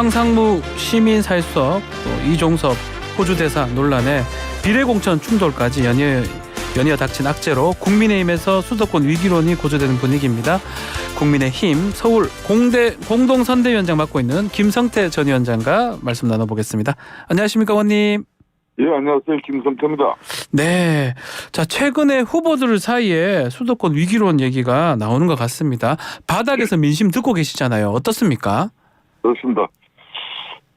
황상무 시민사회수석, 또 이종섭 호주대사 논란에 비례공천 충돌까지 연이어 닥친 악재로 국민의힘에서 수도권 위기론이 고조되는 분위기입니다. 국민의힘 서울 공동선대위원장 맡고 있는 김성태 전 위원장과 말씀 나눠보겠습니다. 안녕하십니까, 의원님. 예, 안녕하세요. 김성태입니다. 네. 자, 최근에 후보들 사이에 수도권 위기론 얘기가 나오는 것 같습니다. 바닥에서 민심 듣고 계시잖아요. 어떻습니까? 그렇습니다.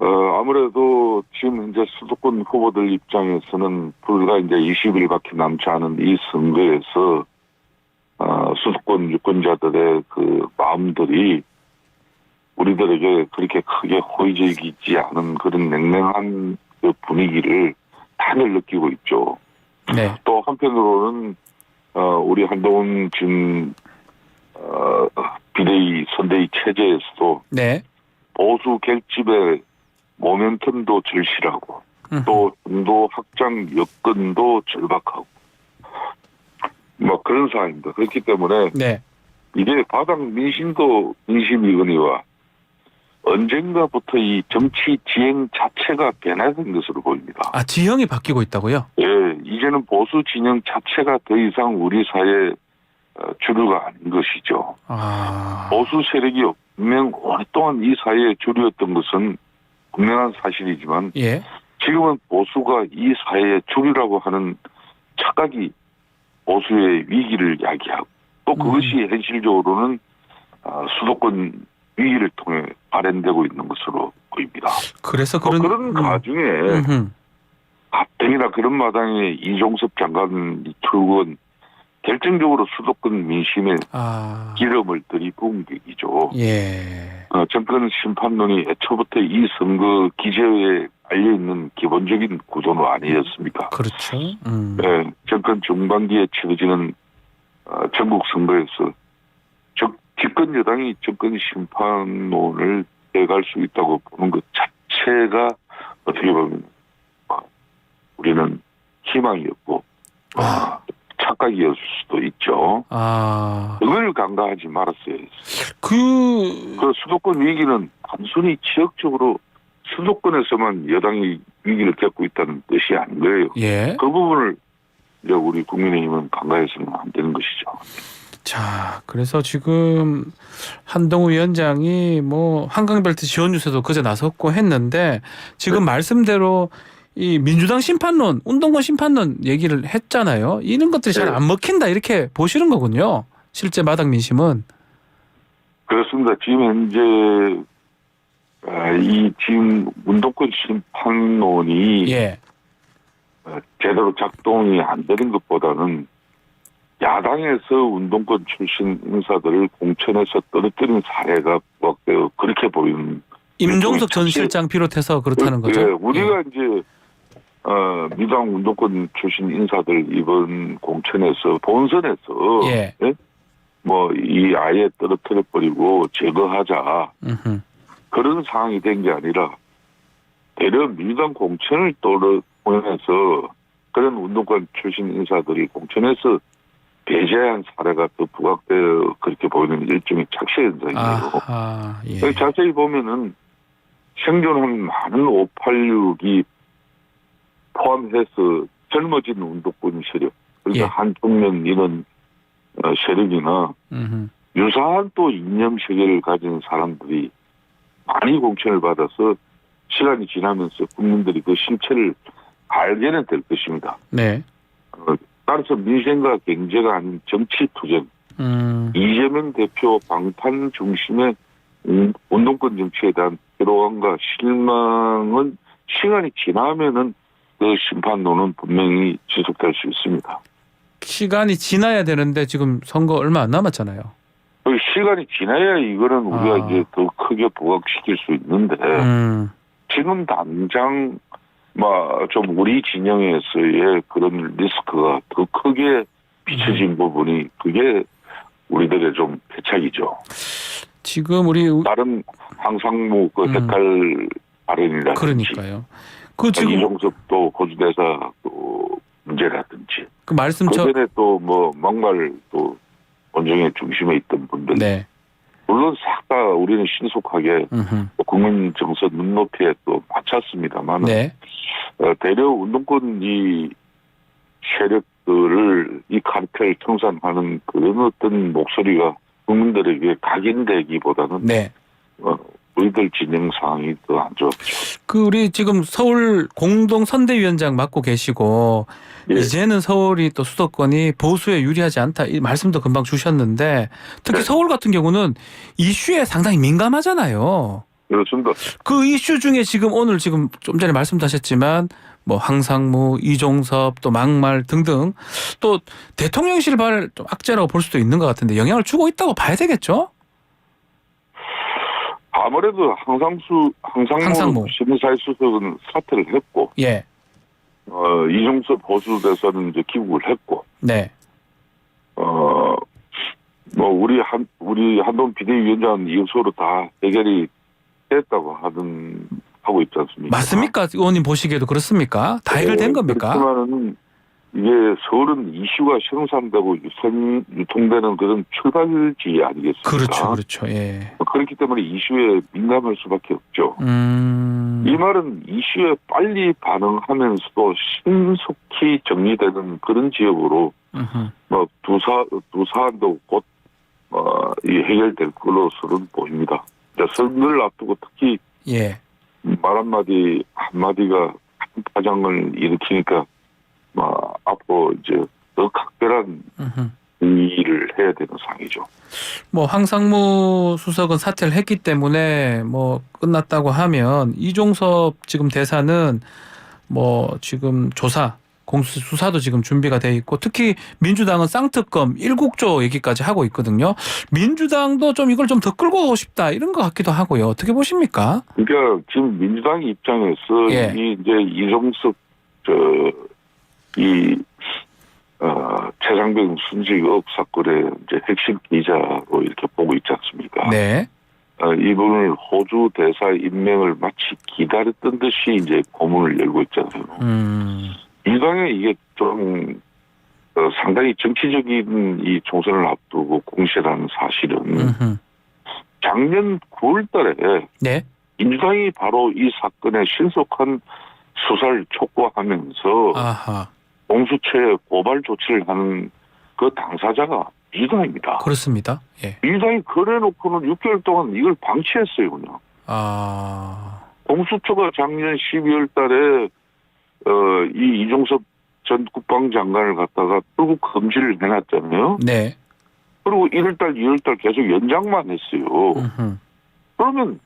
아무래도 지금 현재 수도권 후보들 입장에서는 불과 이제 20일밖에 남지 않은 이 선거에서 수도권 유권자들의 그 마음들이 우리들에게 그렇게 크게 호의적이지 않은 그런 냉랭한 그 분위기를 다들 느끼고 있죠. 네. 또 한편으로는 우리 한동훈 지금 비대위 선대위 체제에서도 네. 보수 결집의 모멘텀도 절실하고 또 중도 확장 여건도 절박하고 뭐 그런 상황입니다. 그렇기 때문에 네. 이게 바닥 민심도 민심이거니와 언젠가부터 이 정치 지형 자체가 변화된 것으로 보입니다. 아, 지형이 바뀌고 있다고요? 예, 이제는 보수 진영 자체가 더 이상 우리 사회 주류가 아닌 것이죠. 보수 세력이 분명 오랫동안 이 사회의 주류였던 것은 분명한 사실이지만 예. 지금은 보수가 이 사회의 주류라고 하는 착각이 보수의 위기를 야기하고 또 그것이 현실적으로는 수도권 위기를 통해 발현되고 있는 것으로 보입니다. 그래서 그런 가중에 가뜩이나 그런 마당에 이종섭 장관 출근 결정적으로 수도권 민심에 기름을 들이부은 계기죠. 예. 정권 심판론이 애초부터 이 선거 기제에 알려있는 기본적인 구도는 아니었습니까? 그렇죠. 네, 정권 중반기에 치러지는 전국 선거에서 집권 여당이 정권 심판론을 해갈 수 있다고 보는 것 자체가 어떻게 보면 우리는 희망이었고 착각이었을 수도 있죠. 그걸 간과하지 말았어야 했어요. 그 수도권 위기는 단순히 지역적으로 수도권에서만 여당이 위기를 겪고 있다는 뜻이 아닌 거예요. 예. 그 부분을 이제 우리 국민의힘은 간과해서는 안 되는 것이죠. 자, 그래서 지금 한동훈 위원장이 뭐 한강벨트 지원 유세도 그제 나섰고 했는데 지금 말씀대로 이 민주당 심판론, 운동권 심판론 얘기를 했잖아요. 이런 것들이 잘 안 먹힌다 이렇게 보시는 거군요. 실제 마당 민심은. 그렇습니다. 지금 현재 이 지금 운동권 심판론이 제대로 작동이 안 되는 것보다는 야당에서 운동권 출신 인사들을 공천해서 떨어뜨린 사례가 그렇게 보이는. 임종석 전 실장 비롯해서 그렇다는 거죠. 네, 우리가 이제 민주당 운동권 출신 인사들 이번 공천에서 본선에서 뭐 이 아예 떨어뜨려 버리고 제거하자 그런 상황이 된 게 아니라 대려 민주당 공천을 통해서 그런 운동권 출신 인사들이 공천해서 배제한 사례가 더 부각되어 그렇게 보이는 일종의 착시 현상이에요. 자세히 보면은 생존한 많은 586이 포함해서 젊어진 운동권 세력, 그러니까 한쪽면 이런 세력이나 유사한 또 이념 세계를 가진 사람들이 많이 공천을 받아서 시간이 지나면서 국민들이 그 실체를 알게는 될 것입니다. 네. 따라서 민생과 경제가 아닌 정치 투쟁, 이재명 대표 방탄 중심의 운동권 정치에 대한 피로감과 실망은 시간이 지나면은 그 심판론은 분명히 지속될 수 있습니다. 시간이 지나야 되는데 지금 선거 얼마 안 남았잖아요. 그 시간이 지나야 이거는 우리가 이제 더 크게 부각시킬 수 있는데 지금 당장 좀 우리 진영에서의 그런 리스크가 더 크게 비춰진 부분이 그게 우리들의 좀 패착이죠. 지금 우리 다른 황상무 그 해탈 발언이라든지 그러니까요. 그 지금 이종섭 또 호주대사 또 문제라든지 그 말씀처럼 그전에 또 뭐 막말 또 본정의 중심에 있던 분들 물론 싹 다 우리는 신속하게 국민 정서 눈높이에 또 맞췄습니다만 네. 대려 운동권 이 세력들을 이 카르텔 청산하는 그런 어떤 목소리가 국민들에게 각인되기보다는 네. 우리들 진영 상황이 더 안 좋았죠. 그 우리 지금 서울 공동 선대위원장 맡고 계시고 예. 이제는 서울이 또 수도권이 보수에 유리하지 않다 이 말씀도 금방 주셨는데 특히 네. 서울 같은 경우는 이슈에 상당히 민감하잖아요. 그렇습니다. 그 이슈 중에 지금 오늘 지금 좀 전에 말씀도 하셨지만 뭐 황상무, 이종섭 또 막말 등등 또 대통령실 발 좀 악재라고 볼 수도 있는 것 같은데 영향을 주고 있다고 봐야 되겠죠? 아무래도 항상무 항상무. 신사회수석은 사퇴를 했고, 예. 이종섭 보수대사는 이제 귀국을 했고, 네. 뭐 우리 한동 비대위원장은 이것으로 다 해결이 됐다고 하고 있지 않습니까? 맞습니까? 의원님 보시기에도 그렇습니까? 다 해결된 겁니까? 그렇지만은 이게 서울은 이슈가 생산되고 유통되는 그런 출발지 아니겠습니까? 그렇죠. 그렇죠. 예. 그렇기 때문에 이슈에 민감할 수밖에 없죠. 이 말은 이슈에 빨리 반응하면서도 신속히 정리되는 그런 지역으로 뭐 두 사안도 곧 이 해결될 것으로는 보입니다. 선거를 앞두고 특히 예. 말 한마디가 큰 파장을 일으키니까 앞으로 이제 더 각별한 일을 해야 되는 상황이죠. 뭐 황상무 수석은 사퇴를 했기 때문에 뭐 끝났다고 하면 이종섭 지금 대사는 뭐 지금 공수 수사도 지금 준비가 돼 있고 특히 민주당은 쌍특검 1국조 얘기까지 하고 있거든요. 민주당도 좀 이걸 좀 더 끌고 가고 싶다 이런 것 같기도 하고요. 어떻게 보십니까? 그러니까 지금 민주당 입장에서 예. 이제 이종섭 최상병 순직 의혹 사건의 이제 핵심 기자로 이렇게 보고 있지 않습니까? 네. 이분을 호주 대사 임명을 마치 기다렸던 듯이 이제 고문을 열고 있잖아요. 민주당에 이게 좀 상당히 정치적인 이 총선을 앞두고 공세라는 사실은 작년 9월달에 네. 민주당이 바로 이 사건의 신속한 수사를 촉구하면서 아하. 공수처에 고발 조치를 하는 그 당사자가 민주당입니다. 그렇습니다. 예. 민주당이 그래놓고는 6개월 동안 이걸 방치했어요, 그냥. 공수처가 작년 12월 달에 이 이종섭 전 국방장관을 갖다가 출국 금지를 해놨잖아요. 네. 그리고 1월달, 2월달 계속 연장만 했어요. 그러면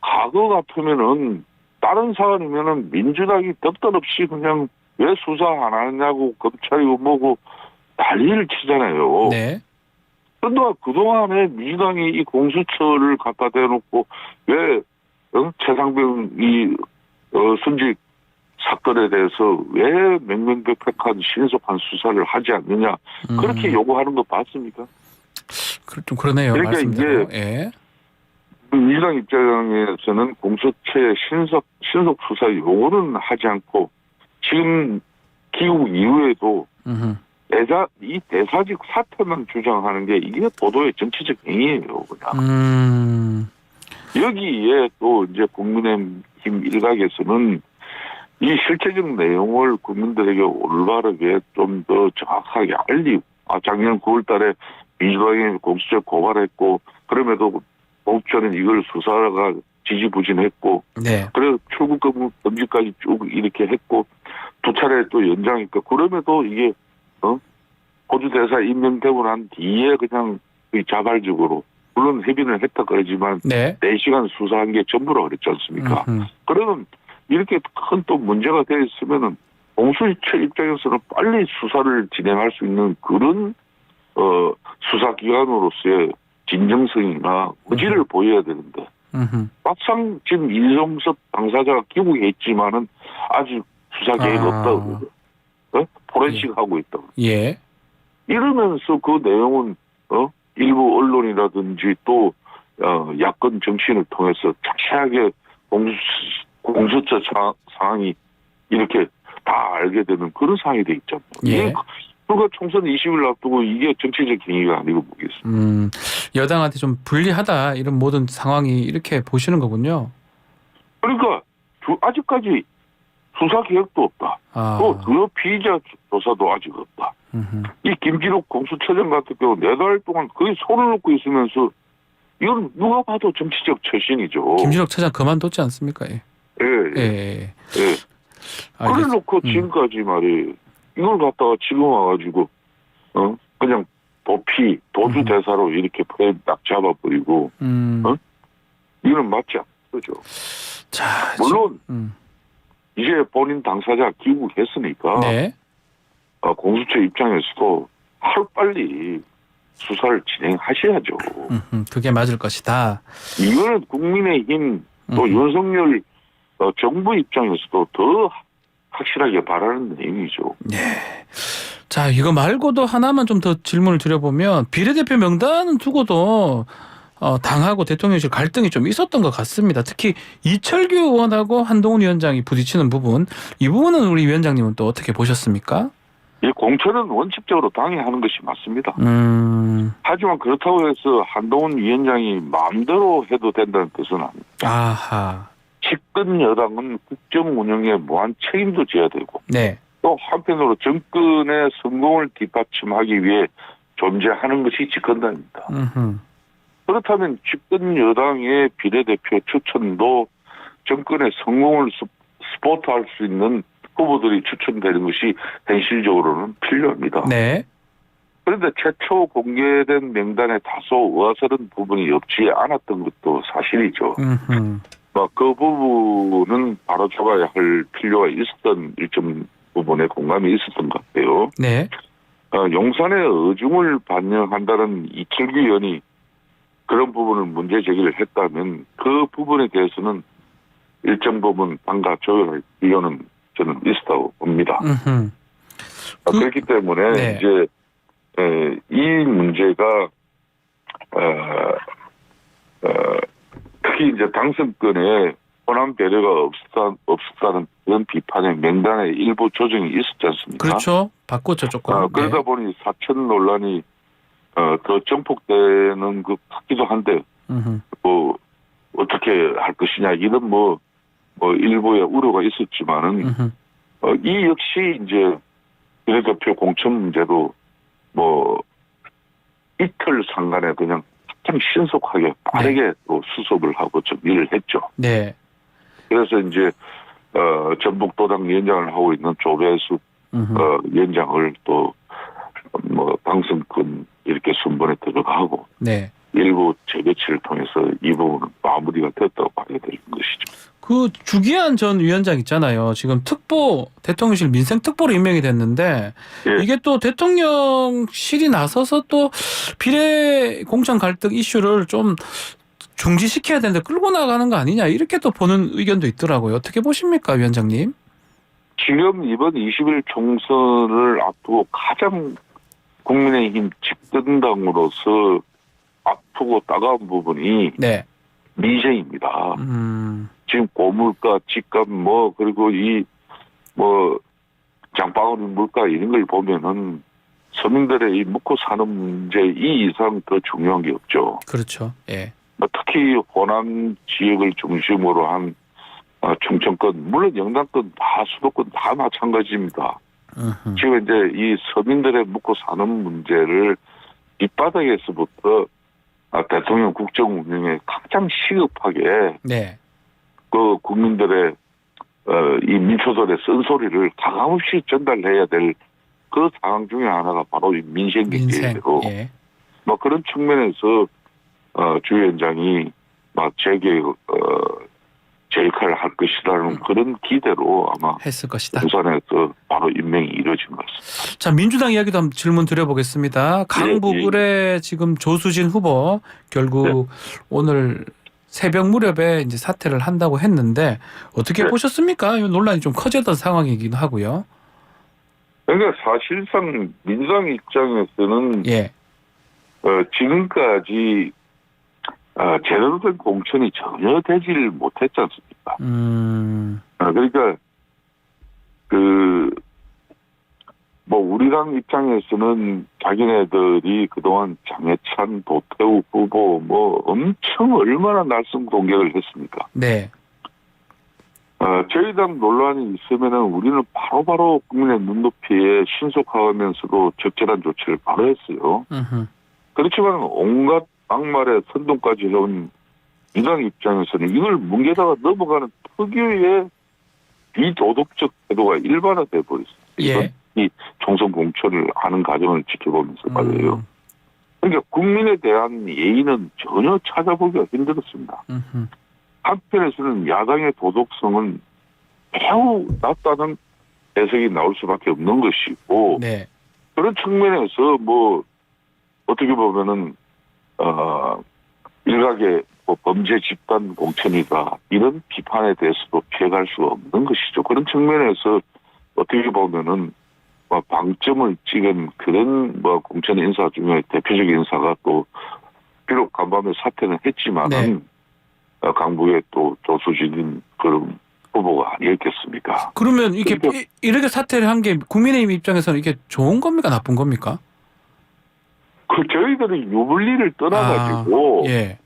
과거 같으면은 다른 사안이면은 민주당이 덕덕없이 그냥 왜 수사 안 하느냐고 검찰이고 뭐고 난리를 치잖아요. 네. 그런데 그동안에 민주당이 이 공수처를 갖다 대놓고 왜 최상병 순직 사건에 대해서 왜 명명백백한 신속한 수사를 하지 않느냐 그렇게 요구하는 거 봤습니까? 좀 그러네요. 그러니까 말씀대로. 이게 예. 민주당 입장에서는 공수처의 신속 수사 요구는 하지 않고 지금 기국 이후에도 이 대사직 사퇴만 주장하는 게 이게 보도의 정치적 행위예요, 그냥. 여기에 또 이제 국민의힘 일각에서는 이 실체적 내용을 국민들에게 올바르게 좀 더 정확하게 알리고, 작년 9월달에 민주당이 공수처 고발했고, 그럼에도 공수처는 이걸 수사가 지지부진했고, 네. 그래서 출국 금지까지 쭉 이렇게 했고, 두 차례 또 연장했고, 그럼에도 이게 호주 대사 임명되고 난 뒤에 그냥 자발적으로 물론 해빈을 했다 그러지만 네. 4시간 수사한 게 전부라 그랬지 않습니까? 그러면 이렇게 큰 또 문제가 되어 있으면은 공수처 입장에서는 빨리 수사를 진행할 수 있는 그런 수사기관으로서의 진정성이나 의지를 보여야 되는데 막상 지금 이종섭 당사자가 귀국했지만은 아직 수사 계획 없다고 포렌식 하고 있다고. 예. 이러면서 그 내용은 일부 언론이라든지 또 야권 정치인을 통해서 자세하게 공수처 상황이 이렇게 다 알게 되는 그런 상황이 돼 있잖아요. 예. 그러니까 총선 20일 앞두고 이게 정치적 행위가 아니고 뭐겠습니까? 여당한테 좀 불리하다 이런 모든 상황이 이렇게 보시는 거군요. 그러니까 아직까지 수사 계획도 없다. 아. 또 주요 피의자 조사도 아직 없다. 이 김진욱 공수처장 같은 경우 4달 동안 거의 손을 놓고 있으면서 이건 누가 봐도 정치적 처신이죠. 김진욱 차장 그만뒀지 않습니까? 예. 예, 예. 예. 예. 예. 그래 알겠- 놓고 지금까지 말이에요. 이걸 갖다가 지금 와가지고, 그냥 도주 대사로 이렇게 딱 잡아버리고, 이거는 맞지 않는 거죠. 자, 물론, 지금, 이제 본인 당사자 귀국했으니까, 네. 공수처 입장에서도 하루빨리 수사를 진행하셔야죠. 그게 맞을 것이다. 이거는 국민의힘 또 윤석열 정부 입장에서도 더 확실하게 바라는 내용이죠. 네. 자, 이거 말고도 하나만 좀 더 질문을 드려보면 비례대표 명단은 두고도 당하고 대통령실 갈등이 좀 있었던 것 같습니다. 특히 이철규 의원하고 한동훈 위원장이 부딪히는 부분, 이 부분은 우리 위원장님은 또 어떻게 보셨습니까? 이 공천은 원칙적으로 당이 하는 것이 맞습니다. 하지만 그렇다고 해서 한동훈 위원장이 마음대로 해도 된다는 뜻은 아닙니다. 아하. 집권 여당은 국정 운영에 무한 책임도 져야 되고 네. 또 한편으로 정권의 성공을 뒷받침하기 위해 존재하는 것이 집권당입니다. 그렇다면 집권 여당의 비례대표 추천도 정권의 성공을 스포트할 수 있는 후보들이 추천되는 것이 현실적으로는 필요합니다. 네. 그런데 최초 공개된 명단에 다소 의아스러운 부분이 없지 않았던 것도 사실이죠. 그 부분은 바로 잡아야 할 필요가 있었던 일정 부분에 공감이 있었던 것 같아요. 네. 용산의 어중을 반영한다는 이철규 의원이 그런 부분을 문제 제기를 했다면 그 부분에 대해서는 일정 부분 당과 조율할 필요는 저는 있었다고 봅니다. 그렇기 때문에 네. 이제 이 문제가 특히 이제 당선권에 호남 배려가 없었다는 그런 비판의 명단에 일부 조정이 있었지 않습니까? 그렇죠. 바꿨죠, 조금. 그러다 보니 사천 논란이 더 증폭되는 것 같기도 한데 뭐 어떻게 할 것이냐 이런 뭐 일부의 우려가 있었지만은 이 역시 이제 비례대표 공천 문제도 뭐 이틀 상간에 그냥 참 신속하게 빠르게 또 수습을 하고 정리를 했죠. 네. 그래서 이제 전북도당 위원장을 하고 있는 조배수 위원장을 또 뭐 당선권 이렇게 순번에 들어가고 네. 일부 재배치를 통해서 이 부분은 마무리가 됐다고 봐야 되는 것이죠. 그 주기한 전 위원장 있잖아요. 지금 대통령실 민생특보로 임명이 됐는데 예. 이게 또 대통령실이 나서서 또 비례 공천 갈등 이슈를 좀 중지시켜야 되는데 끌고 나가는 거 아니냐 이렇게 또 보는 의견도 있더라고요. 어떻게 보십니까, 위원장님? 지금 이번 20일 총선을 앞두고 가장 국민의힘 집권당으로서 아프고 따가운 부분이 네. 민생입니다. 지금 고물가, 집값 그리고 장바구니 물가 이런 걸 보면은 서민들의 이 먹고 사는 문제 이 이상 더 중요한 게 없죠. 그렇죠. 예. 특히 호남 지역을 중심으로 한 충청권, 물론 영남권 다 수도권 다 마찬가지입니다. 지금 이제 이 서민들의 먹고 사는 문제를 밑바닥에서부터 대통령 국정 운영에 가장 시급하게 네. 그 국민들의 이 민초들의 쓴소리를 가감없이 전달해야 될 그 상황 중에 하나가 바로 이 민생 경제이고 예. 그런 측면에서 주 위원장이 제 역할을 할 것이라는 그런 기대로 아마 했을 것이다. 부산에서 바로 임명이 이루어진 것 같습니다. 자, 민주당 이야기도 한번 질문 드려보겠습니다. 강북을의 지금 조수진 후보 결국 오늘 새벽 무렵에 이제 사퇴를 한다고 했는데 어떻게 보셨습니까? 이 논란이 좀 커졌던 상황이기도 하고요. 그러니까 사실상 민주당 입장에서는 예. 지금까지 제대로 된 공천이 전혀 되지를 못했지 않습니까? 그러니까 우리 당 입장에서는 자기네들이 그동안 장해찬, 도태우 후보 엄청 얼마나 날선 공격을 했습니까? 네. 저희 당 논란이 있으면은 우리는 바로바로 국민의 눈높이에 신속하면서도 적절한 조치를 바로 했어요. 음흠. 그렇지만 온갖 악말의 선동까지 해온 민주당 입장에서는 이걸 뭉개다가 넘어가는 특유의 비도덕적 태도가 일반화돼 버렸어요. 예. 이 총선 공천을 하는 과정을 지켜보면서 말이에요. 그러니까 국민에 대한 예의는 전혀 찾아보기가 힘들었습니다. 음흠. 한편에서는 야당의 도덕성은 매우 낮다는 해석이 나올 수밖에 없는 것이고 네. 그런 측면에서 뭐 어떻게 보면은 일각의 뭐 범죄 집단 공천이다 이런 비판에 대해서도 피해갈 수가 없는 것이죠. 그런 측면에서 어떻게 보면은 뭐 방점을 찍은 그런 뭐 공천 인사 중에 대표적인 인사가 또 비록 간밤에 사퇴는 했지만은 네. 강북의 또 조수진인 그런 후보가 아니었겠습니까? 그러면 이렇게 그러니까- 이렇게 사퇴를 한 게 국민의힘 입장에서는 이게 좋은 겁니까 나쁜 겁니까? 저희들이 유불리를 떠나가지고 예.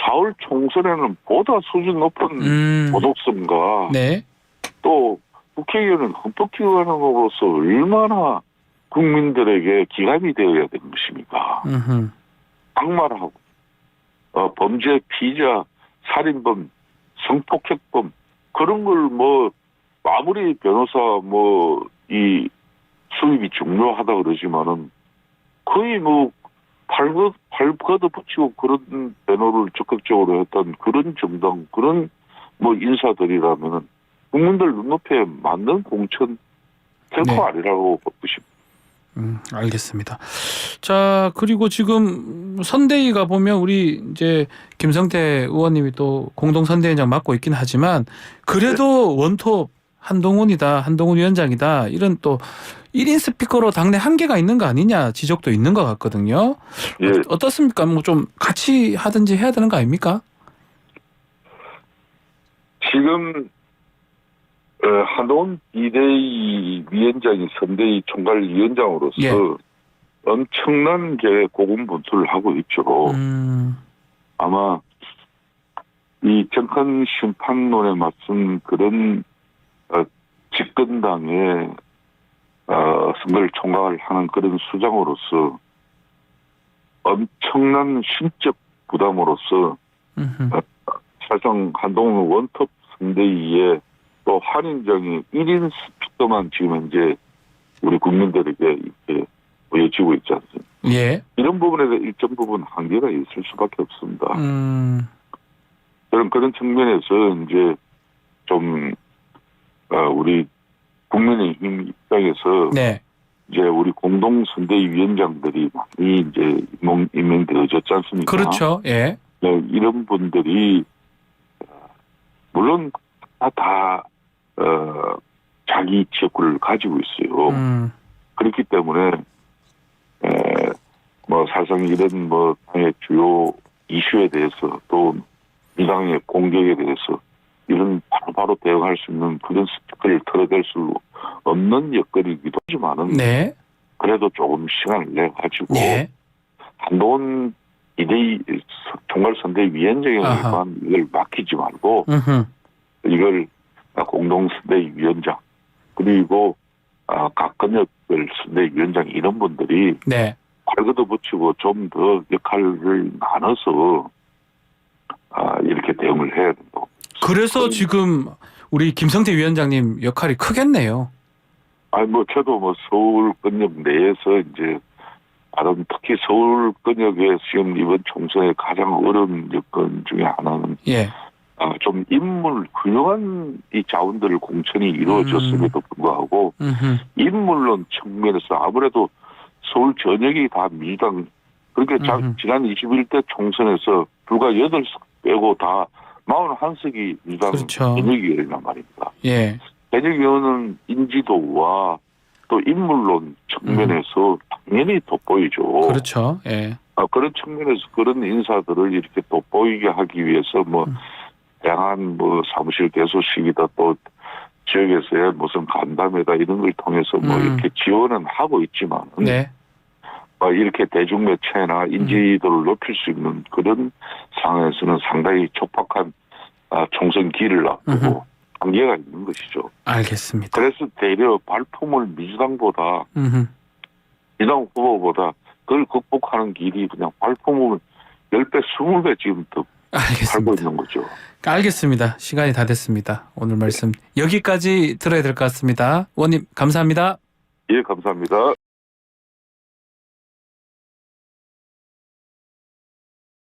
4월 총선에는 보다 수준 높은 도덕성과 네. 또 국회의원은 헌법기관으로서 얼마나 국민들에게 기감이 되어야 되는 것입니까? 음흠. 악마라고 범죄 피의자, 살인범, 성폭행범 그런 걸 뭐 아무리 변호사 뭐 이 수입이 중요하다 그러지만은 거의 뭐 팔 걷어붙이고 그런 변호를 적극적으로 했던 그런 정당 그런 뭐 인사들이라면은 국민들 눈높이에 맞는 공천 결코 네. 아니라고 보고 싶습니다. 알겠습니다. 자, 그리고 지금 선대위가 보면 우리 이제 김성태 의원님이 또 공동 선대위원장 맡고 있긴 하지만 그래도 원톱 한동훈이다, 한동훈 위원장이다 이런 또 1인 스피커로 당내 한계가 있는 거 아니냐 지적도 있는 것 같거든요. 예. 어떻습니까? 뭐 좀 같이 하든지 해야 되는 거 아닙니까? 지금 한동훈 비대위 위원장이 선대위 총괄위원장으로서 예. 엄청난 게 고군분투를 하고 있죠. 아마 이 정권 심판론에 맞선 그런 집권당의 선거를 총괄을 하는 그런 수장으로서 엄청난 심적 부담으로서 사실상 한동훈 원톱 선대위에 또 한인정이 1인 스피커만 지금 현재 우리 국민들에게 이렇게 보여지고 있지 않습니까? 예. 이런 부분에 대해 일정 부분 한계가 있을 수밖에 없습니다. 그런 측면에서 이제 좀 우리 국민의힘 입장에서 네. 이제 우리 공동 선대위 위원장들이 많이 이제 임명되어졌지 않습니까? 그렇죠. 예. 네, 이런 분들이 물론 다 자기 지역구를 가지고 있어요. 그렇기 때문에 뭐 사실상 이런 뭐 당의 주요 이슈에 대해서 또 민당의 공격에 대해서 이런 바로 대응할 수 있는 그런 스피커를 털어댈 수 없는 여건이기도 하지만은 네. 그래도 조금 시간을 내 가지고 예. 한동훈 비대위 총괄선대위원장에만 이걸 맡기지 말고 이걸 공동선대위 위원장 그리고 각권역별 선대위원장 이런 분들이 네. 발걷어 붙이고 좀 더 역할을 나눠서 이렇게 대응을 해야 된다고. 그래서 지금 우리 김성태 위원장님 역할이 크겠네요. 아니 뭐 저도 뭐 서울권역 내에서 이제 특히 서울권역에 지금 이번 총선의 가장 어려운 여건 중에 하나는 예. 좀 훌륭한 이 자원들 공천이 이루어졌음에도 불구하고 인물론 측면에서 아무래도 서울 전역이 다 민주당 그렇게 지난 21대 총선에서 불과 8석 빼고 다 41석이 민주당 그렇죠. 전역위원이란 말입니다. 예. 전역위원은 인지도와 또 인물론 측면에서 당연히 돋보이죠. 그렇죠. 예. 그런 측면에서 그런 인사들을 이렇게 돋보이게 하기 위해서 뭐 다양한 뭐 사무실 개소식이다 또 지역에서의 무슨 간담회다 이런 걸 통해서 뭐 이렇게 지원은 하고 있지만 네. 이렇게 대중매체나 인지도를 높일 수 있는 그런 상황에서는 상당히 촉박한 총선 기를 앞두고 한계가 있는 것이죠. 알겠습니다. 그래서 대려 발품을 민주당보다 음흠. 민주당 후보보다 그걸 극복하는 길이 그냥 발품을 10배, 20배 지금 더 팔고 알겠습니다. 있는 거죠. 알겠습니다. 시간이 다 됐습니다. 오늘 말씀 여기까지 들어야 될 것 같습니다. 의원님 감사합니다. 예, 감사합니다.